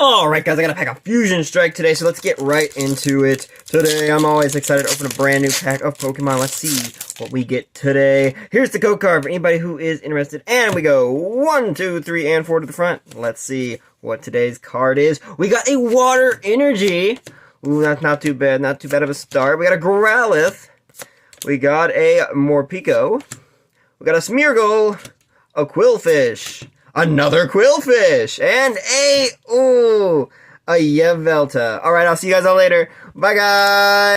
Alright guys, I got a pack of Fusion Strike today, so let's get right into it. Today, I'm always excited to open a brand new pack of Pokemon. Let's see what we get today. Here's the code card for anybody who is interested. And we go 1, 2, 3, and 4 to the front. Let's see what today's card is. We got a Water Energy. Ooh, that's not too bad. Not too bad of a start. We got a Growlithe. We got a Morpeko. We got a Smeargle. A Qwilfish. Another Qwilfish. And a Yveltal. Alright, I'll see you guys all later. Bye, guys.